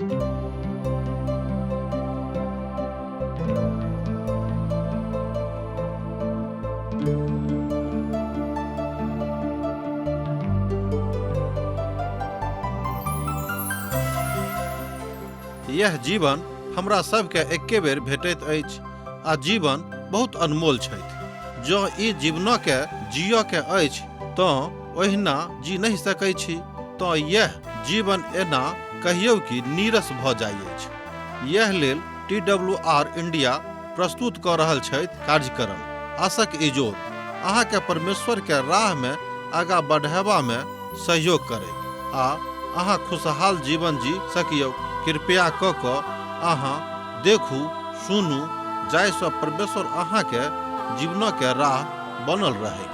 यह जीवन हमरा सबके एके बेर भेटैत अछि आ जीवन बहुत अनमोल छथि। जँ ई जीवनों के जियो के अछि तऽ ओहिना जी नहीं सकै छी तऽ यह जीवन एना कहियो कि नीरस भऽ जाइ अछि। यह लेल TWR इंडिया प्रस्तुत कऽ रहल छथि कार्यक्रम आशक इजोत अहाँके परमेश्वर के राह में आगाँ बढ़ाबा में सहयोग करे आ अहाँ खुशहाल जीवन जी सकियौ। कृपया कऽ कऽ अहाँ देखू सुनू जाहिसँ परमेश्वर अहाँके जीवनों के राह बनल रहे।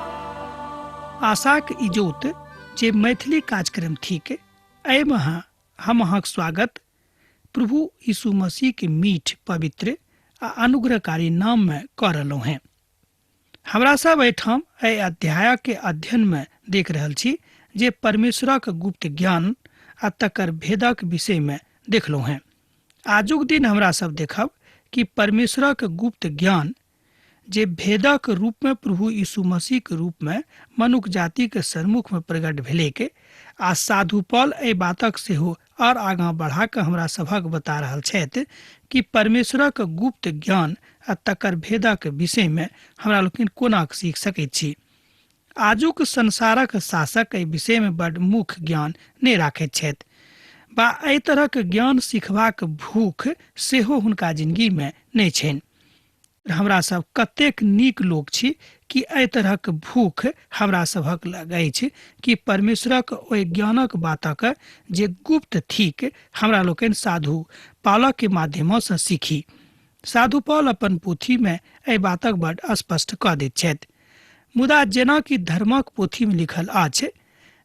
आशाक इजोत जे मैथिली कार्यक्रम थिक एहिमे हम अहाँक स्वागत प्रभु यीशु मसीह के मीठ पवित्र आ अनुग्रहकारी नाम में कऽ रहलहुँ हैं। हमरा सब एहिठाम एहि अध्याय के अध्ययन में देख रहल छी जे परमेश्वरक गुप्त ज्ञान आ तकर भेदक विषय में देखलहुँ हैं। आजुक दिन हमरा सब देखब कि परमेश्वरक गुप्त ज्ञान जे भेदक रूप में प्रभु यीशु मसीह के रूप में मनुष्य जाति के सम्मुख में प्रकट भेले के आ साधु पौल एहि बातक सेहो और आगाँ बढ़ा के हमरा सभक बता रहल छथि कि परमेश्वरक गुप्त ज्ञान आ तकर भेदक विषय में हमरा लोकनि कोना सीख सकैत छी। आजुक संसारक शासक एहि विषय में बड़ मुख्य ज्ञान नहि राखैत छथि बा एहि तरहक ज्ञान सिखबाक भूख सेहो हुनका जिंदगी में नहि छनि। हमरा सब कतेक नीक लोक छी कि एहि तरहक भूख हमरा सभक लग अछि कि परमेश्वरक ओहि ज्ञानक बातक जे गुप्त थिक हमरा लोकनि साधु पौलक के माध्यम से सीखी। साधु पौल अपन पोथी में एहि बातक बड़ स्पष्ट कऽ दैत छथि। मुदा जेना कि धर्मक पोथी में लिखल अछि,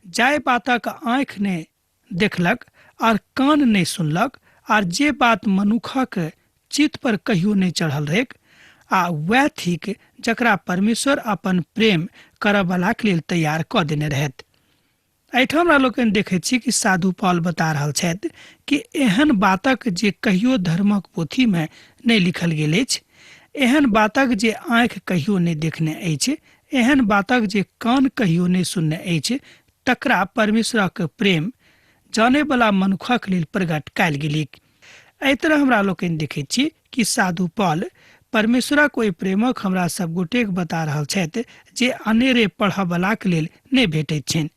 जाय बातक आँखि ने देखलक और कान नहीं सुनलक और जे बात मनुखक चित्त पर कहियो नहीं चढ़ल रहेक आ वह थिक जकरा परमेश्वर अपन प्रेम करय वाला के लेल तैयार कऽ देने रहत। एहिठाम हमरा लोकनि देखैत छी कि साधु पौल बता रहल छथि कि एहन बातक जे कहियो धर्मक पोथी में नहीं लिखल गेल अछि, एहन बातक जे आँखि कहियो नहीं देखने अछि, एहन बातक जे कान कहियो नहीं सुनने अछि, तकरा परमेश्वरक प्रेम जाने वाला मनुखक लेल प्रकट कयल गेलिक। एहि तरह हमरा लोकनि देखैत छी कि साधु पौल परमेश्वरक ओहि प्रेमक हमरा सब गोटेक बता रहल छथि जे अनेरे पढ़य वाला के लेल नहि भेटैत छनि।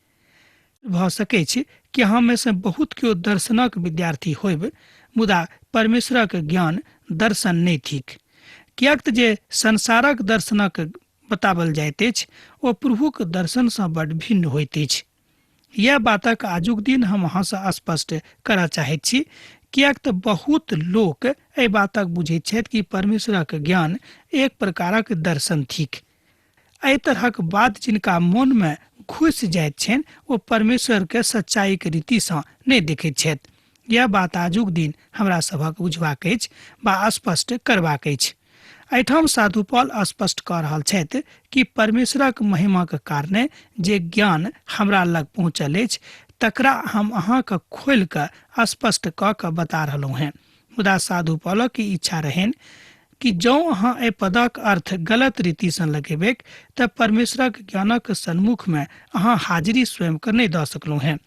भऽ सकैत छै कि हम में से बहुत केओ दर्शनक विद्यार्थी होयब, मुदा परमेश्वरक ज्ञान दर्शन नहि थिक। किएक तऽ जे संसारक दर्शनक बताबल जाइत अछि ओ प्रभुक दर्शन सँ बड़ भिन्न होइत अछि। यह बातक आजुक दिन हम अहाँ से स्पष्ट करय चाहैत छी, किएक तऽ बहुत लोक एहि बातक बुझैत छथि कि परमेश्वरक ज्ञान एक प्रकारक दर्शन थिक। एहि तरहक बात जिनका मन में घुसि जाइत छनि ओ परमेश्वर के सच्चाई के रीति सँ नहि देखैत छथि। यह बात आजुक दिन हमरा सभक बुझबाक अछि बा स्पष्ट करबाक अछि। एहिठाम साधु पौल स्पष्ट कऽ रहल छथि कि परमेश्वरक महिमाक कारणे जे ज्ञान हमरा लग पहुँचल अछि तकरा हम अहाँके खोलि कऽ स्पष्ट कऽ के बता रहलहुँ हैं। मुदा साधु पौलक की इच्छा रहनि कि जँ अहाँ एहि पदक अर्थ गलत रीति सँ लगेबै तऽ परमेश्वरक ज्ञानक सन्मुख में अहाँ हाजिरी स्वयं के नहि दऽ सकलहुँ हैं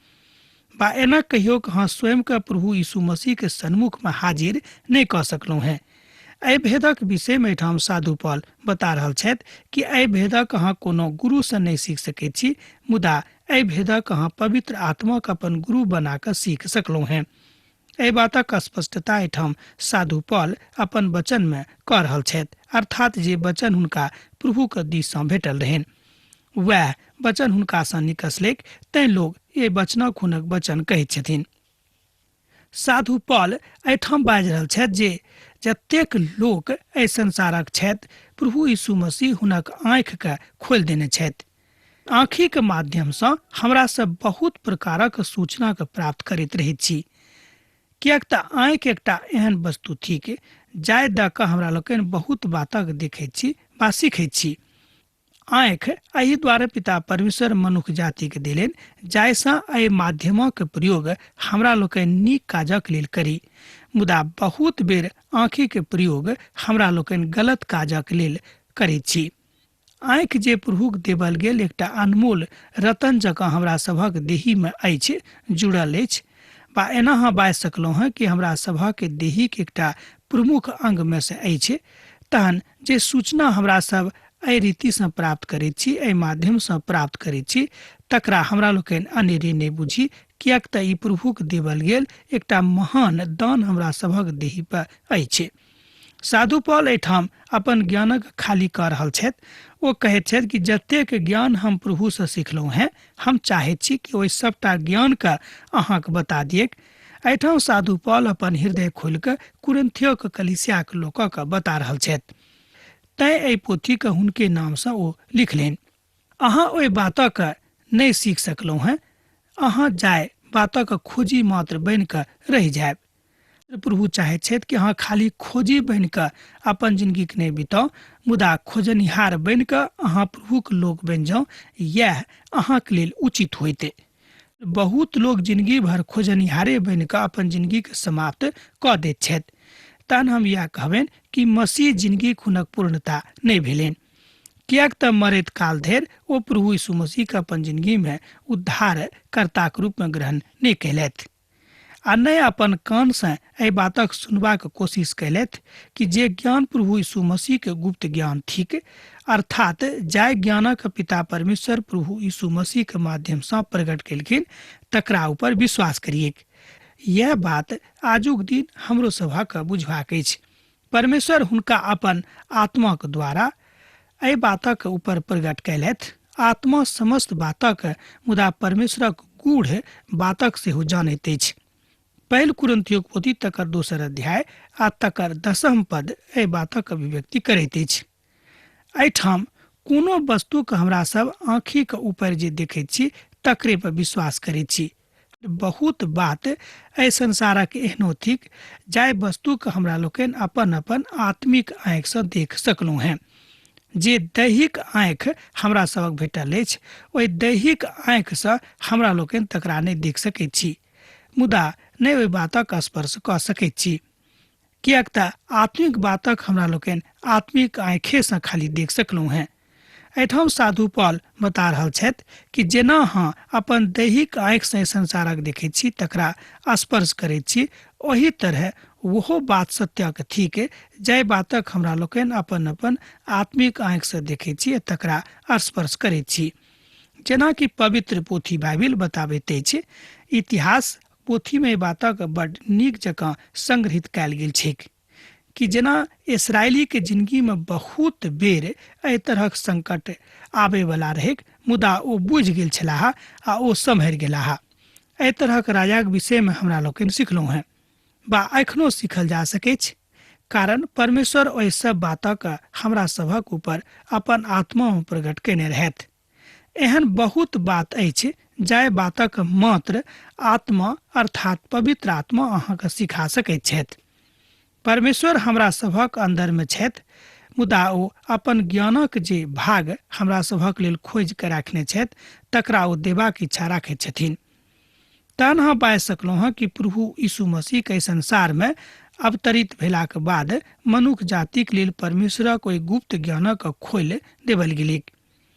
बा एना कहियो कि अहाँ स्वयं के प्रभु यीशु मसीह के सन्मुख में हाजिर नहीं कऽ सकलहुँ हैं। एहि भेदक विषय में एहिठाम साधु पौल बता रहल छथि कि एहि भेदक अहाँ कोनो गुरु से नहीं सीख सकैत छी, मुदा एहि भेदक अहाँ पवित्र आत्माक अपन गुरु बना कऽ सीख सकलहुँ हैं। एहि बातक स्पष्टता एहिठाम साधु पौल अपन वचन में कऽ रहल छथि, अर्थात जे वचन हुनका प्रभुक दिस सँ भेटल रहनि वह वचन हुनका सँ निकसलैक, तैं लोग ये वचनक हुनक वचन कहैत छथिन। साधु पौल एहिठाम बाजि रहल छथि जे जतेक लोक एहि संसारक छथि, प्रभु यीशु मसीह हुनक आँखि के खोलि देने छथि। आँखि के माध्यम सँ हमरा सब बहुत प्रकारक सूचना के प्राप्त करैत रहैत छी, किएक तऽ आँखि एकटा एहन वस्तु थिक जाय दऽ कऽ हमरा लोकनि बहुत बातक देखैत छी वा सीखैत छी। आँखि एहि द्वारा पिता परमेश्वर मनुष्य जाति के दिलेन जाहिसँ एहि माध्यमक प्रयोग हमरा लोकनि नीक काजक लेल करी। मुदा बहुत बेर आँखि के प्रयोग हमरा लोकनि गलत काजक लेल करैत छी। आँखि जे प्रभुक देवल गेल एकटा अनमोल रतन जकाँ हमरा सभक देही में अछि, जुड़ल अछि, बा एना हम बाजि सकलहुँ हैं कि हमरा सभक देहीक एकटा प्रमुख अंग में से अछि। तहन जे सूचना हमरा सब एहि रीतिसँ प्राप्त करैत छी, एहि माध्यमसँ प्राप्त करैत छी, तकरा हमरा लोकनि अनेरे नहि बुझी, किएक तऽ ई प्रभुक देवल गेल एकटा महान दान हमरा सभक देही पर अछि। साधु पौल एहिठाम अपन ज्ञानक खाली कऽ रहल छथि। ओ कहैत छथि कि जतेक ज्ञान हम प्रभुसँ सिखलहुँ हैं, हम चाहैत छी कि ओहि सभटा ज्ञानके अहाँके बता दियैक। एहिठाम साधु पौल अपन हृदय खोलि कऽ कुरिन्थियोक कलीसियाक लोकके बता रहल छथि। तैँ एहि पोथीके हुनके नामसँ ओ लिखलनि। अहाँ ओहि बातक नहि सीख सकलहुँ हैं, अहाँ जाय बातक खोजी मात्र बनि कऽ रहि जायब। प्रभु चाहैत छथि कि अहाँ खाली खोजी बनि कऽ अपन जिंदगीके नहि बिताउ, मुदा खोजनिहार बनि कऽ अहाँ प्रभुक लोक बनि जाउ। यह अहाँके लेल उचित होइते। बहुत लोग जिंदगी भर खोजनिहारे बनि कऽ अपन जिंदगीके समाप्त कऽ दैत छथि। तहन हम इएह कहबनि कि मसीह जिंदगी खुनक पूर्णता नहि भेलनि, किएक तऽ मरैत काल धरि ओ प्रभु यीशु मसीहके अपन जिंदगीमे उद्धारकर्ताक रूपमे ग्रहण नहि कयलथि, आ नहि अपन कानसँ एहि बातक सुनबाक कोशिश कयलथि कि जे ज्ञान प्रभु यीशु मसीहके गुप्त ज्ञान थिक, अर्थात जाहि ज्ञानक पिता परमेश्वर प्रभु यीशु मसीहके माध्यमसँ प्रकट केलखिन, तकरा ऊपर विश्वास करियैक। यह बात आजुक दिन हमरो सभक बुझबाक अछि। परमेश्वर हुनका अपन आत्माक द्वारा एहि बातक ऊपर प्रकट कयलथि। आत्मा समस्त बातक, मुदा परमेश्वरक गूढ़ बातक सेहो जानैत अछि। पहिल कुरिन्थियोक पोथी तकर 2 अध्याय आ तकर 10 पद एहि बातक अभिव्यक्ति करैत अछि। एहिठाम कोनो वस्तुके हमरा सब आँखिके ऊपर जे देखैत छी, तकरे पर विश्वास करैत छी। बहुत बात एहि संसारक एहनो थिक जाहि वस्तुके हमरा लोकनि अपन अपन आत्मिक आँखिसँ देख सकलहुँ हैं। जे दैहिक आँखि हमरा सभक भेटल अछि, ओहि दैहिक आँखिसँ हमरा लोकनि तकरा नहि देख सकैत छी, मुदा नहि ओहि बातक स्पर्श कऽ सकैत छी, किएक तऽ आत्मिक बातक हमरा लोकनि आत्मिक आँखिसँ खाली देख सकलहुँ हैं। एहिठाम साधु पौल बता रहल छथि कि जेना अहाँ अपन दैहिक आँखिसँ संसारक देखैत छी, तकरा स्पर्श करैत छी, ओही तरह ओहो बात सत्यक थिक जाहि बातक हमरा लोकनि अपन अपन आत्मिक आँखिसँ देखैत छी, तकरा स्पर्श करैत छी। जेना कि पवित्र पोथी बाइबिल बताबैत अछि, इतिहास पोथीमे बातक बड्ड नीक जकाँ संग्रहित कयल गेल छैक कि जेना इसराइलीके जिंदगीमे बहुत बेर एहि तरहक संकट आबयवला रहैक, मुदा ओ बुझि गेल छलाह आ ओ सम्हरि गेलाह। एहि तरहक राजाक विषयमे हमरा लोकनि सिखलहुँ हैं, बा एखनो सीखल जा सकैछ, कारण परमेश्वर ओहि सब बातक हमरा सभक ऊपर अपन आत्मामे प्रकट कयने रहथि। एहन बहुत बात अछि जाहि बातक मात्र आत्मा अर्थात पवित्र आत्मा अहाँके सिखा सकैत छथि। परमेश्वर हमरा सभक अन्दरमे छथि, मुदा ओ अपन ज्ञानक जे भाग हमरा सभक लेल खोजि कऽ राखने छथि, तकरा ओ देबाक इच्छा राखैत छथिन। तहन हम बाजि सकलहुँ हैं कि प्रभु यीशु मसीहके संसारमे अवतरित भेलाक बाद मनुष्य जातिक लेल परमेश्वरक ओहि गुप्त ज्ञानक खोलि देवल गेलैक।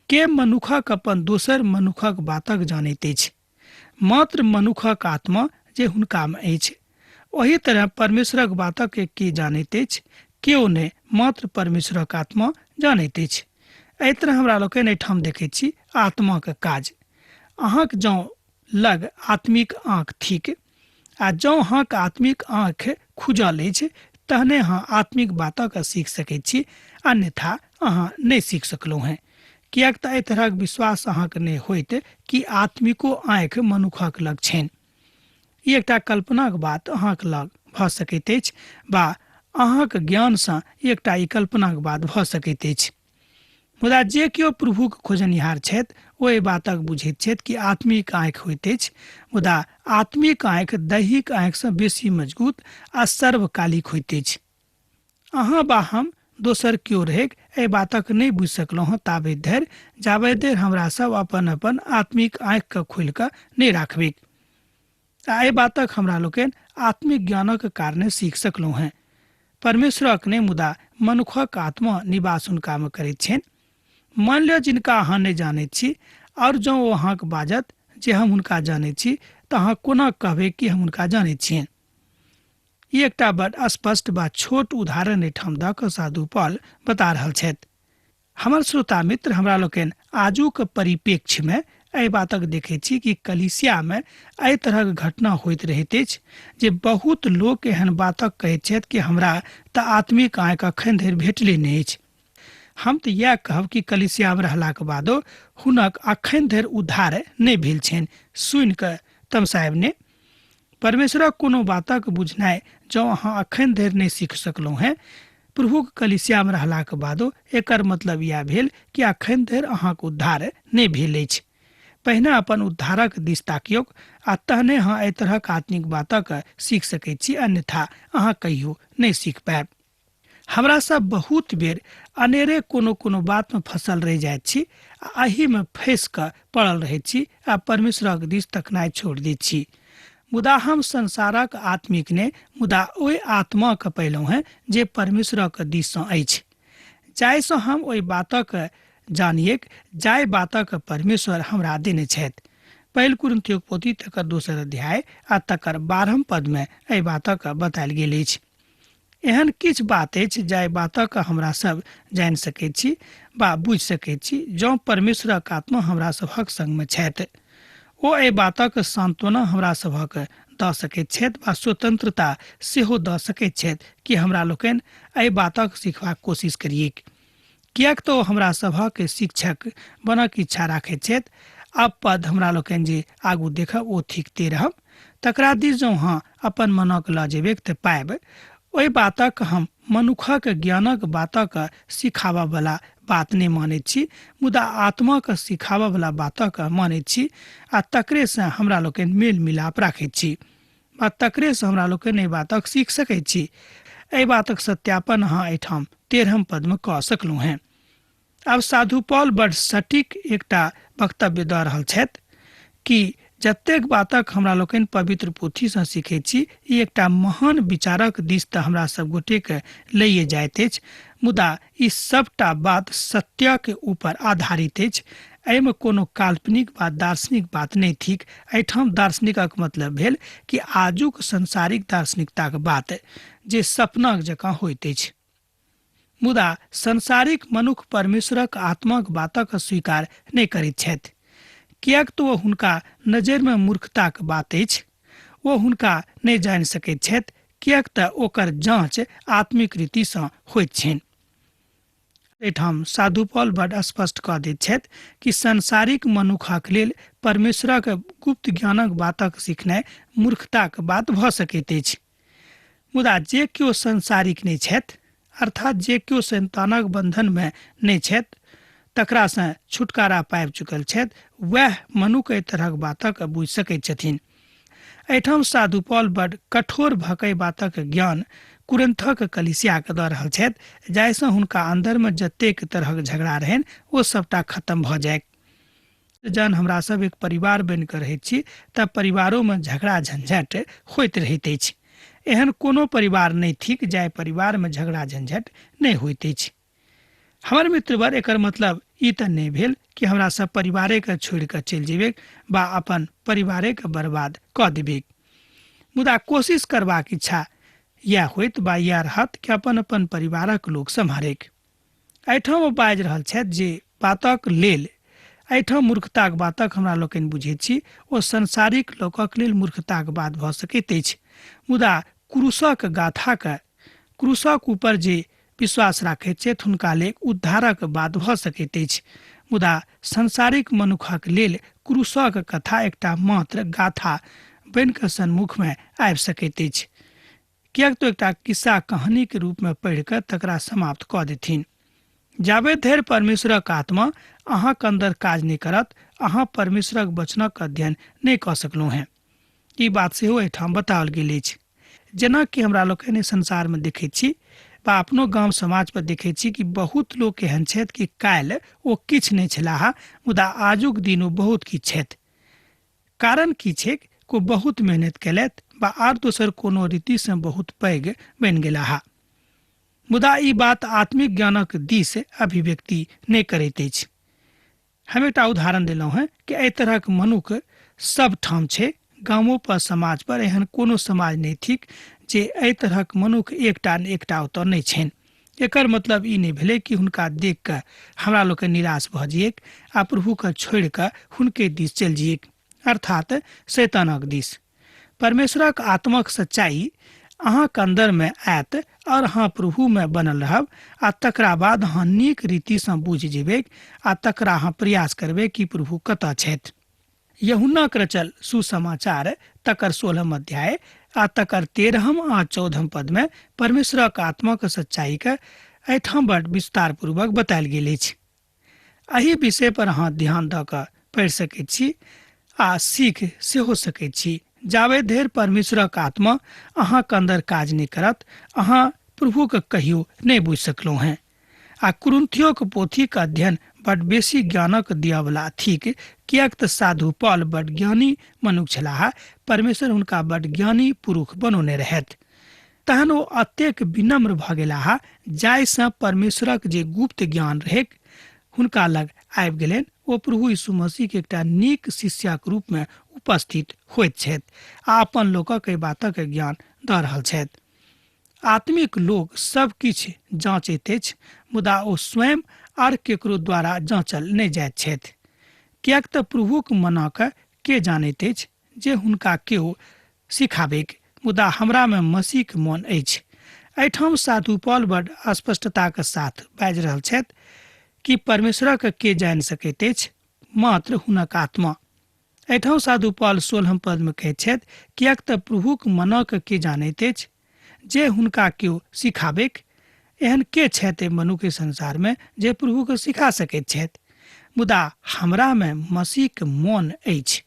के मनुखक अपन दोसर मनुखक बातक जानैत अछि, मात्र मनुखक आत्मा जे हुनकामे अछि। ओही तरह परमेश्वरक बातक के जानैत अछि, केओ नहि, मात्र परमेश्वरक आत्मा जानैत अछि। एहि तरह हमरा लोकनि एहिठाम देखैत छी आत्माके काज। अहाँक जँ लग आत्मिक आँख थिक, आ जँ अहाँके आत्मिक आँख खुजल अछि, तहने अहाँ आत्मिक बातक सीख सकैत छी, अन्यथा अहाँ नहि सीख सकलहुँ हैं। किएक तऽ एहि तरहक विश्वास अहाँके नहि होइत कि आत्मिको आँखि मनुखक लग छनि। ई एकटा कल्पनाक बात अहाँके लग भऽ सकैत अछि, वा अहाँके ज्ञानसँ एकटा ई कल्पनाक बात भऽ सकैत अछि। मुदा जे केओ प्रभुक खोजनिहार छथि, ओ एहि बातक बुझैत छथि कि आत्मिक आँखि होइत अछि, मुदा आत्मिक आँखि दैहिक आँखिसँ बेसी मजबूत आ सर्वकालिक होइत अछि। अहाँ वा हम दोसर क्यों रहे एहि बातक नहीं बुझ सकलहुँ हँ ताबे धरि जाबे धरि हमरा सब अपन अपन आत्मिक आँखि के खोलि कऽ नहीं राखबिक। आ एहि बातक हमरा लोकनि आत्मिक ज्ञानक कारणे सीख सकलहुँ हैं। परमेश्वरक ने मुदा मनुखक आत्मा निवास हुनका में करैत छनि। मान लिअ जिनका अहाँ नहीं जानैत छी और जँ ओ अहाँके बाजत जे हम हुनका जानैत छी तऽ अहाँ कोना कहबै कि हम हुनका जानैत छियनि। ई एकटा बड़ स्पष्ट बा छोट उदाहरण एहिठाम दऽ कऽ साधु पॉल बता रहल छथि। हमर श्रोता मित्र, हमरा लोकनि आजुक परिप्रेक्ष्य में एहि बातक देखैत छी कि कलीसिया में एहि तरहक घटना होइत रहैत अछि जे बहुत लोक एहन बातक कहैत छथि कि हमरा तऽ आत्मिक आँखि अखन धरि भेटले नहि अछि। हम तऽ इएह कहब कि कलीसिया में रहलाक बादो हुनक अखन धरि उद्धार नहि भेल छनि। सुनि कऽ तमसायब ने। परमेश्वरक कोनो बातक बुझनाइ जँ अहाँ अखन धरि नहि सीख सकलहुँ हैं प्रभुक कलीसिया में रहलाक बादो, एकर मतलब यह भेल कि अखन धरि अहाँक उद्धार नहि भेल अछि। पहिने अपन उद्धारक दिस ताकियौ आ तहने अहाँ एहि तरहक आत्मिक बातक सीख सकैत छी, अन्यथा अहाँ कहियो नहीं सीख पायब। हमरा सब बहुत बेर अनेरे कोनो कोनो बात में फंसल रह जाइत छी आ एही में फंसि कऽ पड़ल रहैत छी आ परमेश्वरक दिस तकनाइ छोड़ दैत छी। मुदा हम संसारक आत्मिक ने मुदा ओहि आत्मा के पयलहुँ हैं जे परमेश्वरक दिस सँ अछि, जाहिसँ हम ओहि बातक जानिएक जाय बातक परमेश्वर हमरा देने छथि। पहिल कुरिन्थियों पोथी तकर 2 अध्याय आ तकर 12 पद में एहि बातक बतायल गेल अछि। एहन किछु बात अछि जाय बातक हमरा सब जानि सकैत छी बा बुझि सकैत छी जँ परमेश्वरक आत्मा हमरा सभक संग में छथि। ओ एहि बातक सांत्वना हमरा सभक दऽ सकैत छथि बा स्वतंत्रता सेहो दऽ सकैत छथि कि हमरा लोकनि एहि बातक सिखबाक कोशिश करिए। किएक तो हमरा सभक शिक्षक बनक इच्छा राखैत छथि। आब पद हमरा लोकनि जे आगू देखब ओ ठीक 13 तकरा दिस जँ अहाँ अपन मनक लऽ जेबै तऽ पायब ओहि बातक हम मनुखक ज्ञानक बातक सिखाबऽ वाला बात नहीं मानैत छी, मुदा आत्माक सिखाबऽ वाला बातक मानैत छी आ तकरे से हमरा लोकनि मेल मिलाप राखैत छी आ तकरे से हमरा लोकनि एहि बातक सीख सकैत छी। एहि बातक सत्यापन अहाँ एहिठाम 13 पद में कऽ सकलहुँ हैं। अब साधु पॉल बड़ सटीक एकटा वक्तव्य दऽ रहल छथि कि जतेक बातक हमरा लोकनि पवित्र पोथी सँ सीखैत छी ई एकटा महान विचारक दिस तऽ हमरा सब गोटे के लइए जाइत अछि, मुदा ई सबटा बात सत्य के ऊपर आधारित अछि। एहिमे कोनो काल्पनिक वा दार्शनिक बात नहीं थिक। एहिठाम दार्शनिकक मतलब भेल कि आजुक संसारिक दार्शनिकताक बात जे सपनाक जकाँ होइत अछि। मुदा संसारिक मनुख परमेश्वरक आत्माक बातक स्वीकार नहीं करैत छथि, किएक तो ओ हुनका नजर में मूर्खताक बात अछि। ओ हुनका नहीं जानि सकैत छथि, किएक तऽ ओकर जांच आत्मिक रीति सँ होइत छनि। एहिठाम साधु पॉल बड़ स्पष्ट कऽ दैत छथि कि संसारिक मनुखक लेल परमेश्वरक गुप्त ज्ञानक बातक सिखनाइ मूर्खताक बात भऽ सकैत अछि। मुदा जे केओ संसारिक नहीं छथि, अर्थात जे केओ संतानक बंधन में नहीं छथि, तकरा सँ छुटकारा पाबि चुकल छथि, वह मनुख एहि तरहक बातक बुझि सकैत छथिन। एहिठाम साधु पॉल बड़ कठोर भकै बातक ज्ञान कुरिन्थक कलीसिया के दऽ रहल छथि, जाहिसँ हुनका अंदर में जतेक तरहक झगड़ा रहनि ओ सबटा खत्म भऽ जाए। जहन हमरा सब एक परिवार बनि कऽ रहैत छी तऽ परिवारों में झगड़ा झंझट होइत रहैत अछि। एहन कोनो परिवार नहीं थिक जाय परिवार में झगड़ा झंझट नहीं होइत अछि। हमर मित्रवर, एकर मतलब ई तऽ नहीं भेल कि हमरा सब परिवारे के छोड़ि कऽ चलि जेबै बा अपन परिवारे के बर्बाद कऽ देबै, मुदा कोशिश करबाक इच्छा यह होइत बा यह रहत कि अपन अपन परिवारक लोक सम्हारेक। एहिठाम ओ बाजि रहल छथि जे बातक लेल एहिठाम मूर्खताक बातक हमरा लोकनि बुझैत छी ओ संसारिक लोकक लेल मूर्खताक बात भऽ सकैत अछि, मुदा क्रूसक गाथाक क्रूसक ऊपर जे विश्वास राखैत छथि हुनका लेल उद्धारक बात भऽ सकैत अछि। मुदा संसारिक मनुखक लेल क्रूसक कथा एकटा मात्र गाथा बनि कऽ सन्मुख में आबि सकैत अछि, किएक तो एकटा किस्सा कहानी के रूप में पढ़ि कऽ तकरा समाप्त कऽ देथिन। जाबे धरि परमेश्वरक आत्मा अहाँक अंदर काज नहीं करत, अहाँ परमेश्वरक वचनक अध्ययन नहीं कऽ सकलहुँ हैं। ई बात सेहो एहिठाम बताओल गेल अछि। जेना कि हमरा लोकनि संसार में देखैत छी बा अपनो गांव समाज पर देखे छी कि बहुत लोग एहन छथि कि काल्हि ओ किछु नहि छलाह, मुदा आजुक दिन ओ बहुत किछु छथि। कारण की छै? को बहुत मेहनत केलथि बा आर दोसर कोनो रीति से बहुत पैघ बनि गेलाह, मुदा ई बात आत्मिक ज्ञानक दिस अभिव्यक्ति नहि करैत अछि। हम एकटा उदाहरण देलहुँ हैं कि एहि तरहक मनुख सब ठाम छै। गामो पर समाज पर एहन कोनो समाज नहि थिक जे एहि तरहक मनुख एकटा न एकटा ओतऽ नहि छनि। एकर मतलब ई नहि भेलै कि हुनका देख कऽ हमरा लोग निराश भऽ जाइए आ प्रभु के छोड़ि कऽ हुनके दिस चलि जाइए, अर्थात शैतानक दिस। परमेश्वरक आत्मक सच्चाई अहाँके अंदर में आयत और अहाँ प्रभु में बनल रहब, आ तकरा बाद अहाँ नीक रीति से बुझि जेबै आ तकरा अहाँ प्रयास करबै कि प्रभु कतऽ छथि। यूहन्नाक रचल सुसमाचार तकर 16 अध्याय आ तकर 13 आ 14 पद में परमेश्वरक आत्माक सच्चाई के एहिठाम बड़ विस्तार पूर्वक बतायल गेल अछि। एहि विषय पर अहाँ ध्यान दऽ कऽ पढ़ि सकैत छी आ सीख सेहो सकैत छी। जाबे धरि परमेश्वरक आत्मा अहाँके अंदर काज नहि करत, अहाँ प्रभु के कहियो नहीं बुझ सकलौ हैं। आ कुरिन्थियों के पोथी के अध्ययन बड़ बेसी ज्ञानक दिया वाला थिक, कियाक त साधु पौल बड़ ज्ञानी मनुख छलाह, परमेश्वर हुनका बड़ ज्ञानी पुरुष बनौने रहथि। तहन ओ अतेक विनम्र भ गेलाह जाहिसँ परमेश्वरक जे गुप्त ज्ञान रहै हुनका लग आबि गेलनि। ओ प्रभु यीशु मसीह के एकटा नीक शिष्यक रूप में उपस्थित होइत छथि आ अपन लोकक एहि बातक ज्ञान दऽ रहल छथि। आत्मिक लोग सब किछु जांचैत अछि, मुदा ओ स्वयं आर केकरो द्वारा जांचल नहि जाइत छथि, कियाक त प्रभुक मनक के जानैत अछि जे हुनका केओ सिखाबेक, मुदा हमरा में मसीह के मन अछि। एहिठाम साधु पौल बड़ स्पष्टता के साथ बाजि रहल छथि कि परमेश्वरक के जानि सकैत अछि, मात्र हुनक आत्मा। एहिठाम साधु पौल 16 पद में कहैत छथि, कियाक त प्रभुक मनक के जानैत अछि जे हुनका केओ सिखाबेक। एहन के छथि मनुष्य संसार में जे प्रभु के सिखा सकैत छथि, मुदा हमरा में मसीह के मन अछि।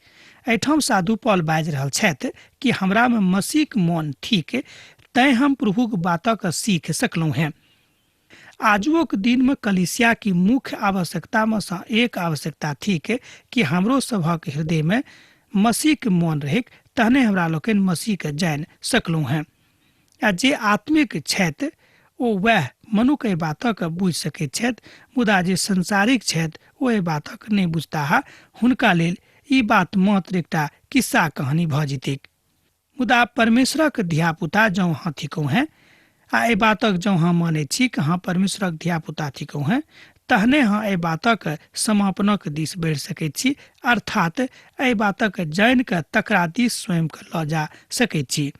एहिठाम साधु पौल बाजि रहल छथि कि हमरा में मसीह के मन थिक, तैं हम प्रभु के बातक सीख सकलहुं हैं। आजुक दिन में कलीसिया की मुख्य आवश्यकता में से एक आवश्यकता थिक कि हमरो सभक हृदय में मसीह के मन रहे, तहने हमरा लोकनि मसीह के जानि सकलहुं हैं। आ जे आत्मिक छथि ओ वह मनुख एहि बातक बुझि सकैत छथि, मुदा जे संसारिक छथि ओ एहि बातक नहि बुझताह। हुनका लेल ई बात मात्र एकटा किस्सा कहानी भऽ जेतैक। मुदा परमेश्वरक धिया पुता जँ अहाँ थिकौ हैं आ एहि बातक जँ अहाँ मानैत छी कि अहाँ परमेश्वरक धिया पुता थिकौ हैं, तहने अहाँ एहि बातक समापनक दिस बढ़ि सकैत छी, अर्थात एहि बातक जानि कऽ तकरा दिस स्वयं के लऽ जा सकैत छी।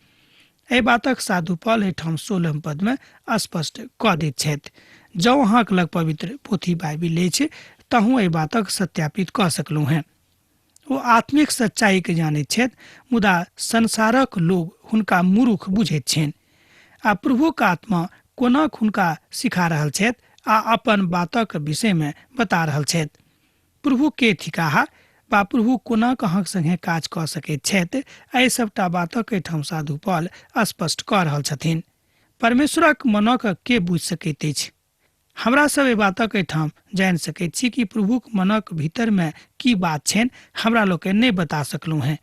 एहि बातक साधु पौल एहिठाम 16 पद में स्पष्ट कऽ दैत छथि। जँ अहाँके लग पवित्र पोथी बाइबिल अछि तहूँ एहि बातक सत्यापित कऽ सकलहुँ हैं। ओ आत्मिक सच्चाई के जानैत छथि, मुदा संसारक लोग हुनका मूर्ख बुझैत छनि। आ प्रभुक आत्मा कोना हुनका सिखा रहल छथि आ अपन बातक विषय में बता रहल छथि। प्रभु के थिकाह बा प्रभु कोना अहाँक संगे काज कऽ सकैत छथि, एहि सबटा बातक एहिठाम साधु पौल स्पष्ट कऽ रहल छथिन। परमेश्वरक मनक के बुझि सकैत अछि? हमरा सब एहि बातक एहिठाम जानि सकैत छी कि प्रभुक मनक भीतर में की बात छनि, हमरा लोक नहि बता सकलहुँ हैं,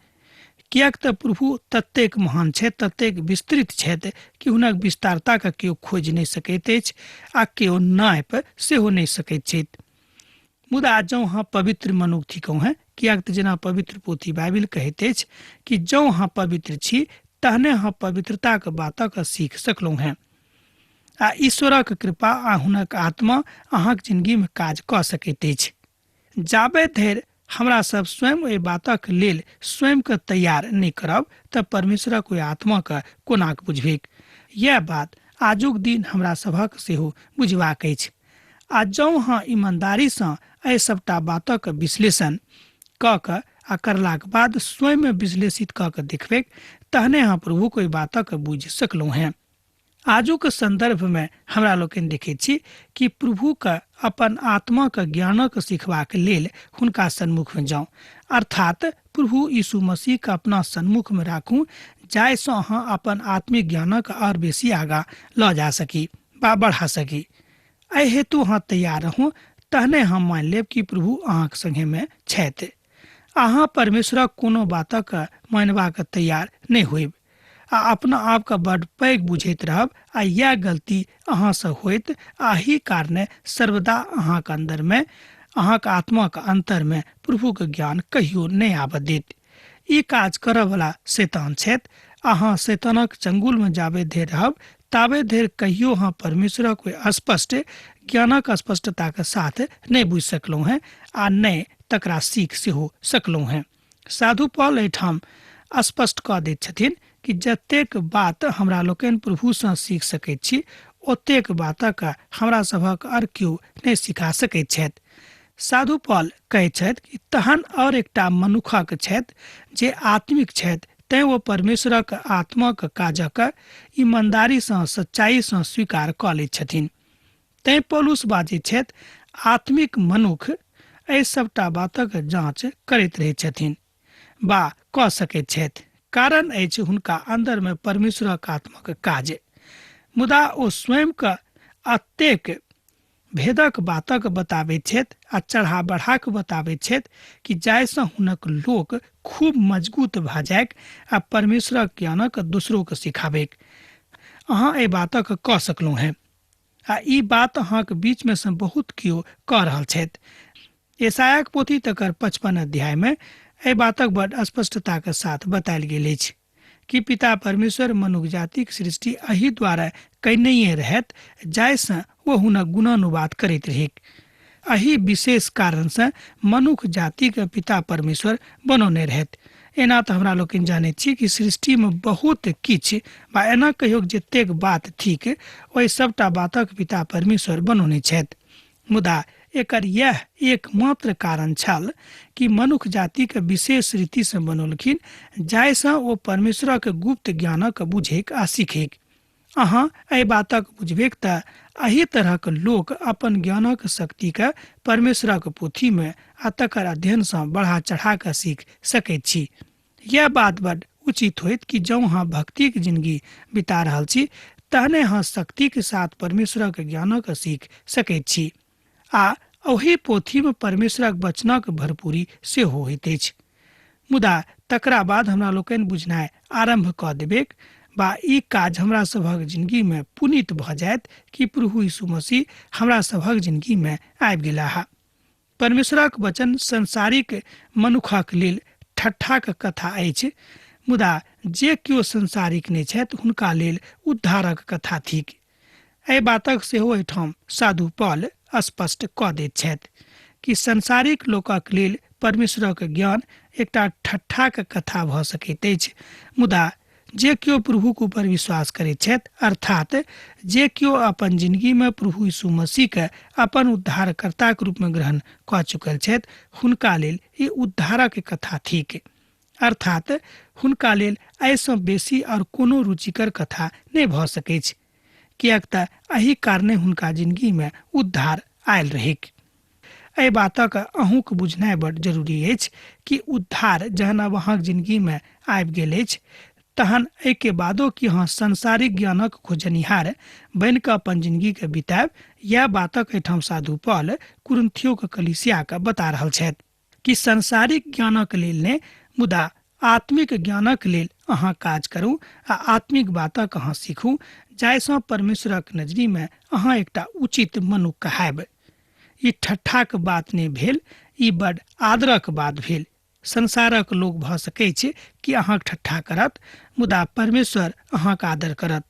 कियाक त प्रभु ततेक महान छथि, ततेक विस्तृत छथि कि हुनक विस्तारता के केओ खोजि नहि सकैत अछि आ केओ नापि सेहो नहि सकैत छथि। मुदा जँ अहाँ पवित्र मनुख थिकौ हैं, कियाक त जेना पवित्र पोथी बाइबिल कहैत अछि कि जँ अहाँ पवित्र छी तहने अहाँ पवित्रता के बातक सीख सकलहुँ हैं आ ईश्वरक कृपा आ हुनक आत्मा अहाँक जिंदगी में काज कऽ सकैत अछि। जाबे धरि हमरा सब स्वयं एहि बातक लेल स्वयं के तैयार नहि करब तऽ परमेश्वरक ओहि आत्मा के कोना बुझबेक। यह बात आजुक दिन हमरा सभक सेहो बुझबाक अछि। आ जँ अहाँ ईमानदारी सँ एहि सबटा बातक विश्लेषण कऽ कऽ आ करलाक बाद स्वयं विश्लेषित कऽ कऽ देखबेक, तहने अहाँ प्रभु को बातक बुझि सकलहुँ हैं। आजुक संदर्भ में हमरा लोकनि देखैत छी कि प्रभु के अपन आत्मा के ज्ञानक सिखबाक लेल हुनका सन्मुख में जाऊँ, अर्थात प्रभु यीशु मसीह के अपना सन्मुख में राखू, जाहिसँ अहाँ अपन आत्मिक ज्ञानक और बेसी आगाँ लऽ जा सकी। बा बढ़ा सकी। एहि हेतु अहाँ तैयार रहूँ, तहने हम मान लेब कि प्रभु अहाँक संगे में छथि। अहाँ परमेश्वरक कोनो बातक मानबाक तैयार नहीं होइब आ अपना आप का बड़ पैघ बुझैत रहब आ यह गलती अहाँ से होइत आही कारणे सर्वदा अहाँक अंदर में अहाँक आत्मा के अंतर में प्रभु के ज्ञान कहियो नहीं आबऽ देत। ई काज करऽ वाला शैतान छथि। अहाँ शैतानक चंगुल में जाबे देर रहब ताबे देर कहियो अहाँ परमेश्वरक कोई स्पष्ट ज्ञानक स्पष्टता के साथ नहीं बुझ सकलहुँ हैं आ नहीं तकरा सीख सेहो सकलहुँ हैं। साधु पौल एहिठाम स्पष्ट कऽ दैत छथिन कि जतेक बात हमरा लोकनि प्रभु सँ सीख सकैत छी ओतेक बातक हमरा सभक और केओ नहीं सिखा सकैत छथि। साधु पौल कहैत छथि कि तहन और एकटा मनुखक छथि जे आत्मिक छथि, तैं वो परमेश्वरक आत्माक काजक ईमानदारी सँ सच्चाई सँ स्वीकार कऽ लैत छथिन। तैं पौलुस बाजैत छथि आत्मिक मनुख एहि सबटा बातक जांच करैत रहैत छथिन बा कऽ सकैत छथि, कारण अछि हुनका अंदर में परमेश्वरक आत्माक काज। मुदा ओ स्वयं के अतेक भेदक बातक बताबैत छथि आ चढ़ा बढ़ा के बताबैत छथि कि जाहिसँ हुनक लोक खूब मजबूत भऽ जायक आ परमेश्वरक ज्ञानक दोसरो के सिखाबैक। अहाँ एहि बातक कऽ सकलहुँ हैं आ ई बात अहाँक बीच में से बहुत केओ कऽ रहल छथि। यशायाक पोथी तकर 55 अध्याय में एहि बातक बड़ स्पष्टता के साथ बतायल गेल अछि कि पिता परमेश्वर मनुष्य जातिक सृष्टि एहि द्वारा कयनैये रहैत जाहिसँ वो हुनक गुणानुवाद करैत रहेक। एहि विशेष कारण से मनुष्य जाति के पिता परमेश्वर बनौने रहैत। एना तऽ हमरा लोकनि जानैत छी कि सृष्टि में बहुत किछु बा एना कहियो जतेक बात थिक ओहि सबटा बातक पिता परमेश्वर बनौने छथि। मुदा एकर यह एकमात्र कारण छल कि मनुष्य जाति के विशेष रीति से बनौलखिन जाहिसँ ओ परमेश्वरक गुप्त ज्ञानक बुझेक आ सीखेक। अहाँ एहि बातक बुझबेक तऽ एहि तरहक लोक अपन ज्ञानक शक्ति के परमेश्वरक पोथी में आ तकर अध्ययन सँ बढ़ा चढ़ा के सीख सकैत छी। यह बात बड़ उचित होइत कि जँ अहाँ भक्तिक जिंदगी बिता रहल छी तहने अहाँ शक्ति के साथ परमेश्वरक ज्ञानक सीख सकैत छी आ ओही पोथी में परमेश्वरक वचनक भरपूरी सेहो होइत अछि। मुदा तकरा बाद हमरा लोकनि बुझनाइ आरंभ कऽ देबेक बा ई काज हमरा सभक जिंदगी में पुनित भऽ जायत कि प्रभु यीशु मसीह हमरा सभक जिंदगी में आबि गेलाह। परमेश्वरक वचन संसारिक मनुखक लेल ठट्ठाक कथा अछि, मुदा जे केओ संसारिक नहि छथि हुनका लेल उद्धारक कथा थिक। एहि बातक सेहो एहिठाम साधु पौल स्पष्ट कऽ दैत छथि कि संसारिक लोकक लेल परमेश्वरक ज्ञान एकटा ठट्ठाक कथा भऽ सकैत अछि, मुदा जे केओ प्रभुक ऊपर विश्वास करैत छथि अर्थात जे केओ अपन जिंदगी में प्रभु यीशु मसीह के अपन उद्धारकर्ताक रूप में ग्रहण कऽ चुकल छथि हुनका लेल ई उद्धारक कथा थिक। अर्थात हुनका लेल एहिसँ बेसी और कोनो रुचिकर कथा नहि भऽ सकैछ, किएक तऽ एहि कारणे हुनका जिंदगी में उद्धार आयल रहेक। एहि बातक अहूँक बुझनाइ बड़ जरूरी अछि कि उद्धार जहन अब अहाँक जिंदगी में आबि गेल अछि तहन एहि के बादो कि अहाँ संसारिक ज्ञानक खोजनिहार बनि कऽ अपन जिंदगी के बितायब, यह बातक एहिठाम साधु पौल कुरिन्थियों के कलीसिया के बता रहल छथि कि संसारिक ज्ञानक लेल नहि मुदा आत्मिक ज्ञानक लेल अहाँ काज करू आ आत्मिक बातक अहाँ सीखू जाहिसँ परमेश्वरक नजरी में अहाँ एकटा उचित मनुष्य कहायब। ई ठट्ठाक बात नहि भेल, ई बड़ आदरक बात भेल। संसारक लोग भऽ सकैत छै कि अहाँक ठट्ठा करत, मुदा परमेश्वर अहाँक आदर करत।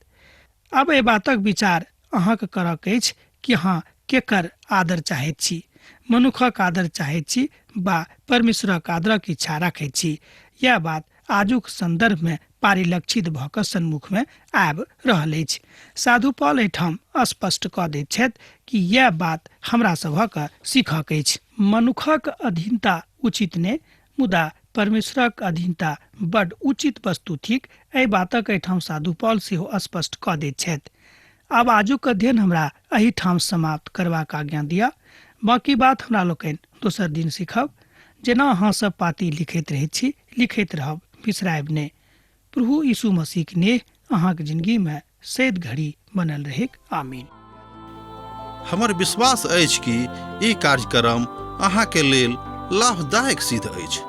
अब एहि बातक विचार अहाँक करक अछि कि अहाँ केकर आदर चाहैत छी, मनुखक आदर चाहैत छी बा परमेश्वरक आदरक इच्छा राखैत छी। यह बात आजुक संदर्भ में पारिलक्षित भऽ कऽ सन्मुख में आबि रहल अछि। साधु पौल एहिठाम स्पष्ट कऽ दैत छथि कि यह बात हमरा सभक सीखक अछि। मनुखक अधीनता उचित नहि मुदा परमेश्वरक अधीनता बड उचित वस्तु थिक। एहि बातक एहिठाम साधु पौल सेहो स्पष्ट कऽ दैत छथि। आब आजुक अध्ययन हमरा एहिठाम समाप्त करबाक आज्ञा दिअ। बाकी बात हमरा लोकनि दोसर दिन सीखब। जेना अहाँ सब पाती लिखैत रहैत छी, लिखैत रहब, बिसरायब नहि। प्रभु यीशु मसीह के नेह अहाँक जिंदगी में सैद घड़ी बनल रहेक। आमीन। हमर विश्वास अछि कि ई कार्यक्रम अहाँके लेल लाभदायक सिद्ध अछि।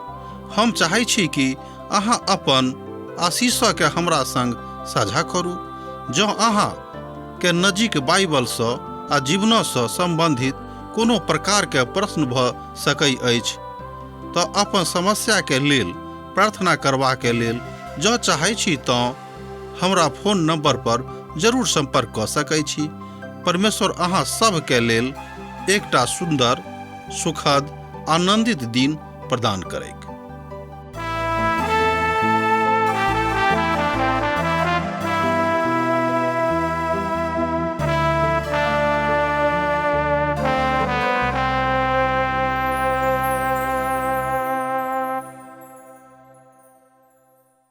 हम चाहै छी कि अहाँ अपन आशीषके हमरा संग साझा करू। जँ अहाँ के नजीक बाइबलसँ आ जीवनसँ सम्बन्धित कोनो प्रकारके प्रश्न भऽ सकै अछि तऽ अपन समस्याके लेल प्रार्थना करबाके लेल जँ चाहै छी तऽ हमरा फोन नंबर पर जरूर संपर्क कऽ सकै छी। परमेश्वर अहाँ सबके लेल एकटा सुन्दर, सुखद, आनंदित दिन प्रदान करैक।